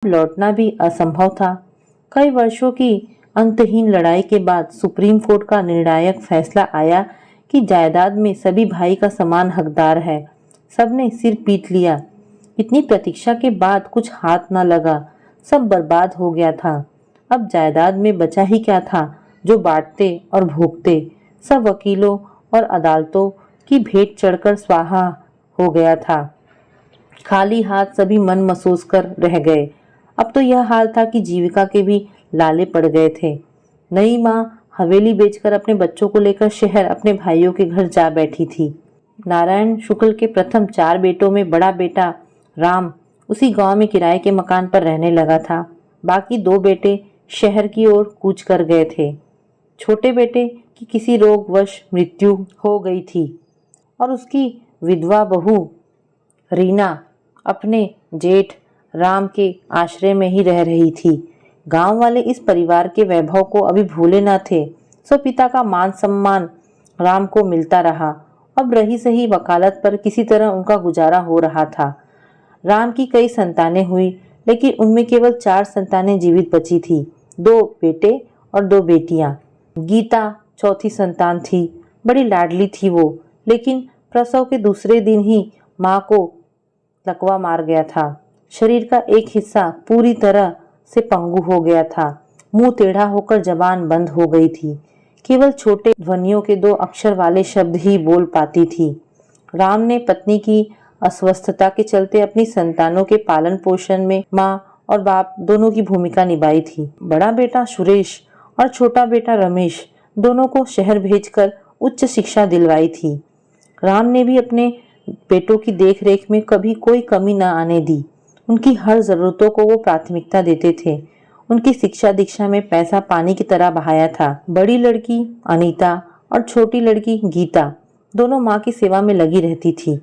लौटना भी असंभव था। कई वर्षों की अंतहीन लड़ाई के बाद सुप्रीम कोर्ट का निर्णायक फैसला आया कि जायदाद में सभी भाई का समान हकदार है। सबने सिर पीट लिया। इतनी प्रतीक्षा के बाद कुछ हाथ न लगा, सब बर्बाद हो गया था। अब जायदाद में बचा ही क्या था जो बांटते और भोगते। सब वकीलों और अदालतों की भेंट चढ़कर स्वाहा हो गया था। खाली हाथ सभी मन महसूस कर रह गए। अब तो यह हाल था कि जीविका के भी लाले पड़ गए थे। नई माँ हवेली बेचकर अपने बच्चों को लेकर शहर अपने भाइयों के घर जा बैठी थी। नारायण शुक्ल के प्रथम 4 बेटों में बड़ा बेटा राम उसी गांव में किराए के मकान पर रहने लगा था। बाकी 2 बेटे शहर की ओर कूच कर गए थे। छोटे बेटे की किसी रोगवश मृत्यु हो गई थी और उसकी विधवा बहू रीना अपने जेठ राम के आश्रय में ही रह रही थी। गांव वाले इस परिवार के वैभव को अभी भूले न थे, सो पिता का मान सम्मान राम को मिलता रहा। अब रही सही वकालत पर किसी तरह उनका गुजारा हो रहा था। राम की कई संतानें हुई, लेकिन उनमें केवल 4 संतानें जीवित बची थी, 2 बेटे और 2 बेटियां। गीता चौथी संतान थी। बड़ी लाडली थी वो, लेकिन प्रसव के दूसरे दिन ही माँ को लकवा मार गया था। शरीर का एक हिस्सा पूरी तरह से पंगु हो गया था। मुंह टेढ़ा होकर जबान बंद हो गई थी। केवल छोटे ध्वनियों के 2 अक्षर वाले शब्द ही बोल पाती थी। राम ने पत्नी की अस्वस्थता के चलते अपनी संतानों के पालन पोषण में माँ और बाप दोनों की भूमिका निभाई थी। बड़ा बेटा सुरेश और छोटा बेटा रमेश दोनों को शहर भेजकर उच्च शिक्षा दिलवाई थी। राम ने भी अपने बेटों की देखरेख में कभी कोई कमी न आने दी। उनकी हर जरूरतों को वो प्राथमिकता देते थे। उनकी शिक्षा दीक्षा में पैसा पानी की तरह बहाया था। बड़ी लड़की अनीता और छोटी लड़की गीता दोनों माँ की सेवा में लगी रहती थी।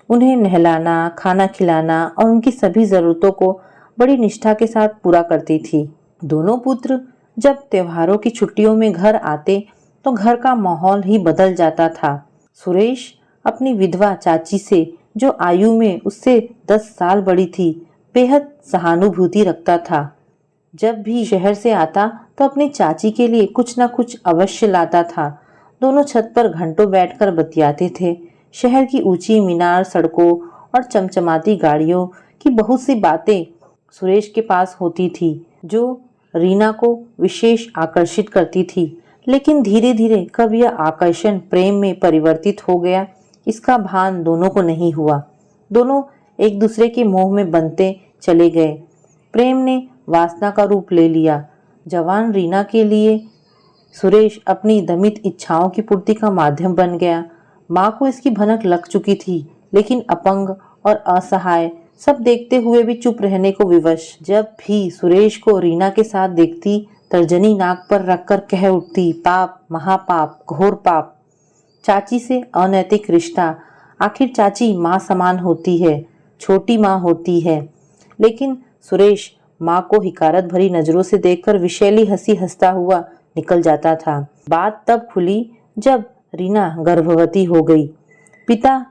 उन्हें नहलाना, खाना खिलाना और उनकी सभी जरूरतों को बड़ी निष्ठा के साथ पूरा करती थी। दोनों पुत्र जब त्योहारों की छुट्टियों में घर आते तो घर का माहौल ही बदल जाता था। सुरेश अपनी विधवा चाची से, जो आयु में उससे 10 साल बड़ी थी, बेहद सहानुभूति रखता था। जब भी शहर से आता तो अपनी चाची के लिए कुछ न कुछ अवश्य लाता था। दोनों छत पर घंटों बैठकर बतियाते थे। शहर की ऊंची मीनार, सड़कों और चमचमाती गाड़ियों की बहुत सी बातें सुरेश के पास होती थी, जो रीना को विशेष आकर्षित करती थी। लेकिन धीरे धीरे कब यह आकर्षण प्रेम में परिवर्तित हो गया, इसका भान दोनों को नहीं हुआ। दोनों एक दूसरे के मोह में बनते चले गए। प्रेम ने वासना का रूप ले लिया। जवान रीना के लिए सुरेश अपनी दमित इच्छाओं की पूर्ति का माध्यम बन गया। माँ को इसकी भनक लग चुकी थी, लेकिन अपंग और असहाय सब देखते हुए भी चुप रहने को विवश। जब भी सुरेश को रीना के साथ देखती, तर्जनी नाक पर रखकर कह उठती, पाप, महापाप, घोर पाप। चाची से अनैतिक रिश्ता। आखिर चाची माँ समान होती है, छोटी माँ होती है। लेकिन सुरेश माँ को हिकारत भरी नजरों से देखकर विषैली हंसी हंसता हुआ निकल जाता था। बात तब खुली जब रीना गर्भवती हो गई। पिता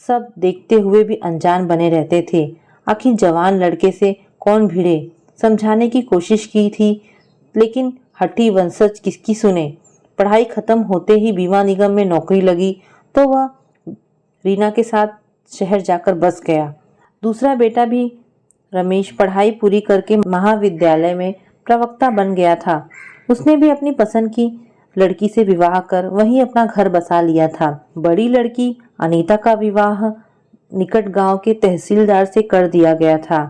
सब देखते हुए भी अनजान बने रहते थे। आखिर जवान लड़के से कौन भिड़े। समझाने की कोशिश की थी, लेकिन हठी वंशज किसकी सुने। पढ़ाई खत्म होते ही बीमा निगम में नौकरी लगी तो वह रीना के साथ शहर जाकर बस गया। दूसरा बेटा भी रमेश पढ़ाई पूरी करके महाविद्यालय में प्रवक्ता बन गया था। उसने भी अपनी पसंद की लड़की से विवाह कर वहीं अपना घर बसा लिया था। बड़ी लड़की अनीता का विवाह निकट गांव के तहसीलदार से कर दिया गया था।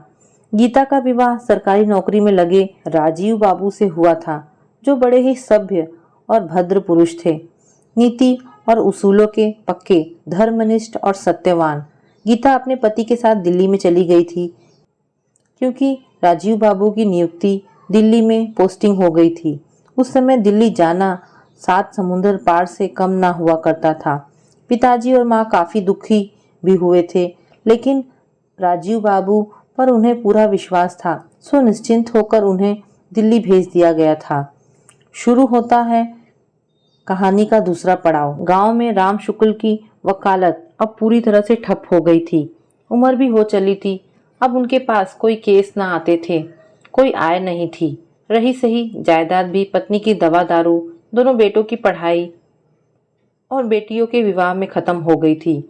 गीता का विवाह सरकारी नौकरी में लगे राजीव बाबू से हुआ था, जो बड़े ही सभ्य और भद्र पुरुष थे। नीति और उसूलों के पक्के, धर्मनिष्ठ और सत्यवान। गीता अपने पति के साथ दिल्ली में चली गई थी, क्योंकि राजीव बाबू की नियुक्ति दिल्ली में पोस्टिंग हो गई थी। उस समय दिल्ली जाना 7 समुंदर पार से कम ना हुआ करता था। पिताजी और माँ काफी दुखी भी हुए थे, लेकिन राजीव बाबू पर उन्हें पूरा विश्वास था, सो निश्चिंत होकर उन्हें दिल्ली भेज दिया गया था। शुरू होता है कहानी का दूसरा पड़ाव। गांव में राम शुक्ल की वकालत अब पूरी तरह से ठप हो गई थी। उम्र भी हो चली थी। अब उनके पास कोई केस ना आते थे। कोई आय नहीं थी। रही सही जायदाद भी पत्नी की दवा दारू, दोनों बेटों की पढ़ाई और बेटियों के विवाह में खत्म हो गई थी।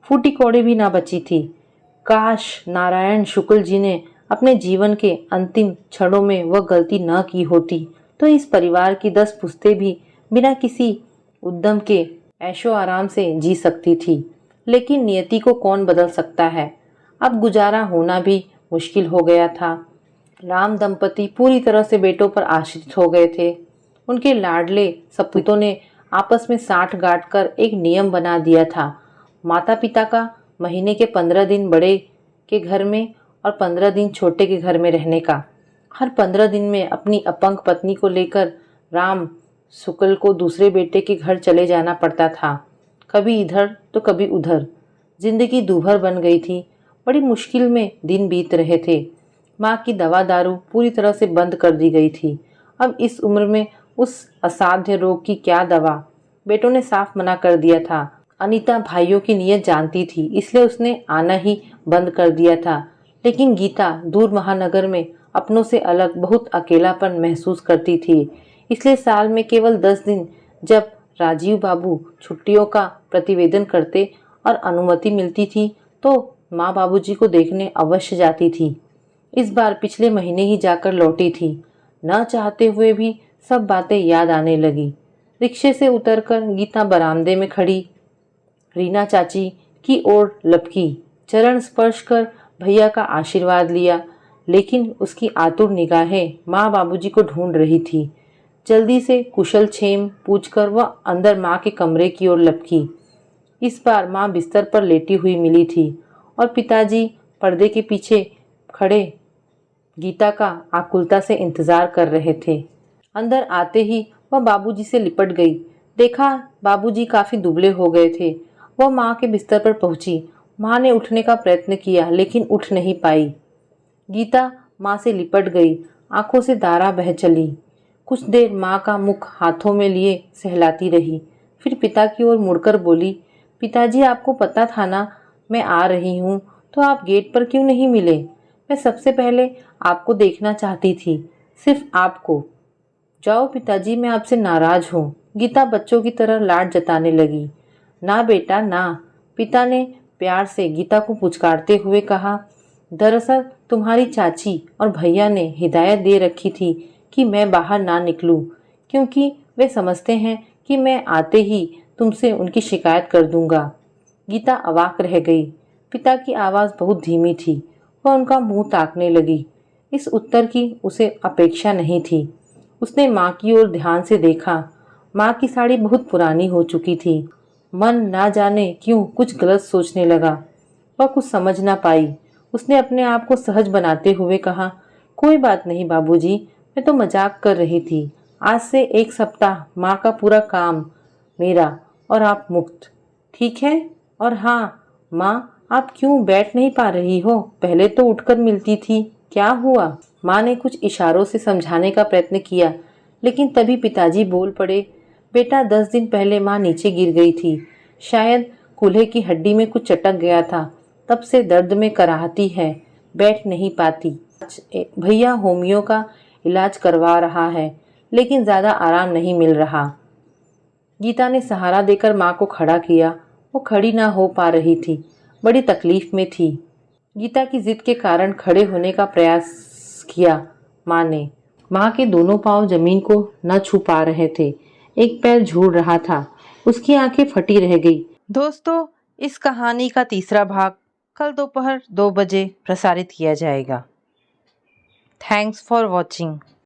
फूटी कौड़ी भी ना बची थी। काश नारायण शुक्ल जी ने अपने जीवन के अंतिम क्षणों में वह गलती न की होती तो इस परिवार की 10 पुश्तें भी बिना किसी उद्यम के ऐशो आराम से जी सकती थी। लेकिन नियति को कौन बदल सकता है। अब गुजारा होना भी मुश्किल हो गया था। राम दंपति पूरी तरह से बेटों पर आश्रित हो गए थे। उनके लाडले सपूतों ने आपस में साठ गांठ कर एक नियम बना दिया था। माता पिता का महीने के 15 दिन बड़े के घर में और 15 दिन छोटे के घर में रहने का। हर 15 दिन में अपनी अपंग पत्नी को लेकर राम शुक्ल को दूसरे बेटे के घर चले जाना पड़ता था। कभी इधर तो कभी उधर। जिंदगी दूभर बन गई थी। बड़ी मुश्किल में दिन बीत रहे थे। माँ की दवा दारू पूरी तरह से बंद कर दी गई थी। अब इस उम्र में उस असाध्य रोग की क्या दवा। बेटों ने साफ मना कर दिया था। अनीता भाइयों की नीयत जानती थी, इसलिए उसने आना ही बंद कर दिया था। लेकिन गीता दूर महानगर में अपनों से अलग बहुत अकेलापन महसूस करती थी। इसलिए साल में केवल 10 दिन जब राजीव बाबू छुट्टियों का प्रतिवेदन करते और अनुमति मिलती थी तो माँ बाबूजी को देखने अवश्य जाती थी। इस बार पिछले महीने ही जाकर लौटी थी। न चाहते हुए भी सब बातें याद आने लगी। रिक्शे से उतरकर गीता बरामदे में खड़ी रीना चाची की ओर लपकी, चरण स्पर्श कर भैया का आशीर्वाद लिया। लेकिन उसकी आतुर निगाहें माँ बाबूजी को ढूंढ रही थी। जल्दी से कुशल क्षेम पूछकर वह अंदर माँ के कमरे की ओर लपकी। इस बार माँ बिस्तर पर लेटी हुई मिली थी और पिताजी पर्दे के पीछे खड़े गीता का आकुलता से इंतजार कर रहे थे। अंदर आते ही वह बाबूजी से लिपट गई। देखा बाबूजी काफी दुबले हो गए थे। वह माँ के बिस्तर पर पहुंची। माँ ने उठने का प्रयत्न किया लेकिन उठ नहीं पाई। गीता माँ से लिपट गई, आंखों से धारा बह चली। कुछ देर माँ का मुख हाथों में लिए सहलाती रही। फिर पिता की ओर मुड़कर बोली, पिताजी आपको पता था ना मैं आ रही हूँ, तो आप गेट पर क्यों नहीं मिले। मैं सबसे पहले आपको देखना चाहती थी, सिर्फ आपको। जाओ पिताजी, मैं आपसे नाराज हूँ। गीता बच्चों की तरह लाड जताने लगी। ना बेटा ना, पिता ने प्यार से गीता को पुचकारते हुए कहा। दरअसल तुम्हारी चाची और भैया ने हिदायत दे रखी थी कि मैं बाहर ना निकलूं, क्योंकि वे समझते हैं कि मैं आते ही तुमसे उनकी शिकायत कर दूंगा। गीता अवाक रह गई। पिता की आवाज़ बहुत धीमी थी। वह उनका मुंह ताकने लगी। इस उत्तर की उसे अपेक्षा नहीं थी। उसने माँ की ओर ध्यान से देखा। माँ की साड़ी बहुत पुरानी हो चुकी थी। मन ना जाने क्यों कुछ गलत सोचने लगा। वह कुछ समझ ना पाई। उसने अपने आप को सहज बनाते हुए कहा, कोई बात नहीं बाबूजी, मैं तो मजाक कर रही थी। आज से 1 सप्ताह माँ का पूरा काम मेरा और आप मुक्त, ठीक है। और हाँ माँ, आप क्यों बैठ नहीं पा रही हो। पहले तो उठकर मिलती थी, क्या हुआ। माँ ने कुछ इशारों से समझाने का प्रयत्न किया, लेकिन तभी पिताजी बोल पड़े, बेटा 10 दिन पहले माँ नीचे गिर गई थी। शायद कूल्हे की हड्डी में कुछ चटक गया था, तब से दर्द में कराहती है, बैठ नहीं पाती। भैया होमियो का इलाज करवा रहा है, लेकिन ज़्यादा आराम नहीं मिल रहा। गीता ने सहारा देकर माँ को खड़ा किया। वो खड़ी ना हो पा रही थी, बड़ी तकलीफ में थी। गीता की जिद के कारण खड़े होने का प्रयास किया माँ ने। माँ के दोनों पांव जमीन को न छू पा रहे थे। एक पैर झूल रहा था। उसकी आंखें फटी रह गई। दोस्तों, इस कहानी का तीसरा भाग कल दोपहर 2 बजे प्रसारित किया जाएगा। Thanks for watching.